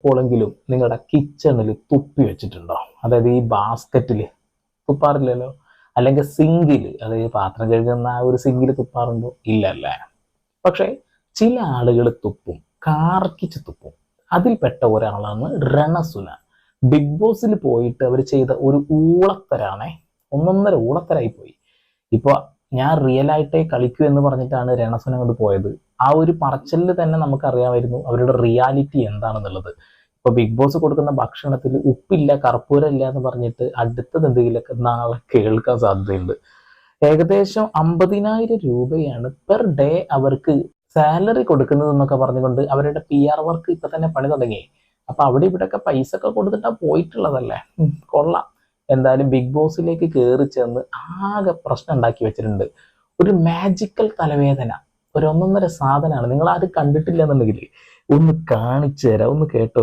എപ്പോഴെങ്കിലും നിങ്ങളുടെ കിച്ചണിൽ തുപ്പി വെച്ചിട്ടുണ്ടോ? അതായത് ഈ ബാസ്ക്കറ്റിൽ തുപ്പാറില്ലല്ലോ, അല്ലെങ്കിൽ സിങ്കിൽ, അതായത് പാത്രം കഴുകുന്ന ആ ഒരു സിങ്കിൽ തുപ്പാറുണ്ടോ? ഇല്ലല്ലേ. പക്ഷെ ചില ആളുകൾ തുപ്പും, കാർക്കിച്ച് തുപ്പും. അതിൽപ്പെട്ട ഒരാളാണ് രണസുന. ബിഗ് ബോസിൽ പോയിട്ട് അവർ ചെയ്ത ഒരു ഊളത്തരാണേ, ഒന്നൊന്നര ഊളത്തരായി പോയി. ഇപ്പൊ ഞാൻ റിയൽ ആയിട്ടേ കളിക്കൂ എന്ന് പറഞ്ഞിട്ടാണ് രണസുന കൊണ്ട് പോയത്. ആ ഒരു പറച്ചലിൽ തന്നെ നമുക്കറിയാമായിരുന്നു അവരുടെ റിയാലിറ്റി എന്താണെന്നുള്ളത്. ഇപ്പൊ ബിഗ് ബോസ് കൊടുക്കുന്ന ഭക്ഷണത്തിൽ ഉപ്പില്ല, കർപ്പൂരം ഇല്ല എന്ന് പറഞ്ഞിട്ട് അടുത്തത് എന്തെങ്കിലുമൊക്കെ നാളെ കേൾക്കാൻ സാധ്യതയുണ്ട്. ഏകദേശം 50,000 രൂപയാണ് പെർ ഡേ അവർക്ക് സാലറി കൊടുക്കുന്നത് എന്നൊക്കെ പറഞ്ഞുകൊണ്ട് അവരുടെ PR വർക്ക് ഇപ്പൊ തന്നെ പണി തുടങ്ങി. അപ്പൊ അവിടെ ഇവിടെയൊക്കെ പൈസ ഒക്കെ കൊടുത്തിട്ടാ പോയിട്ടുള്ളതല്ലേ. കൊള്ളാം. എന്തായാലും ബിഗ് ബോസിലേക്ക് കയറി ചെന്ന് ആകെ പ്രശ്നം ഉണ്ടാക്കി വെച്ചിട്ടുണ്ട്. ഒരു മാജിക്കൽ തലവേദന, ഒരു ഒന്നൊന്നര സാധനമാണ്. നിങ്ങൾ ആരും കണ്ടിട്ടില്ല എന്നുണ്ടെങ്കിൽ ഒന്ന് കാണിച്ചു തരാം, ഒന്ന് കേട്ടോ.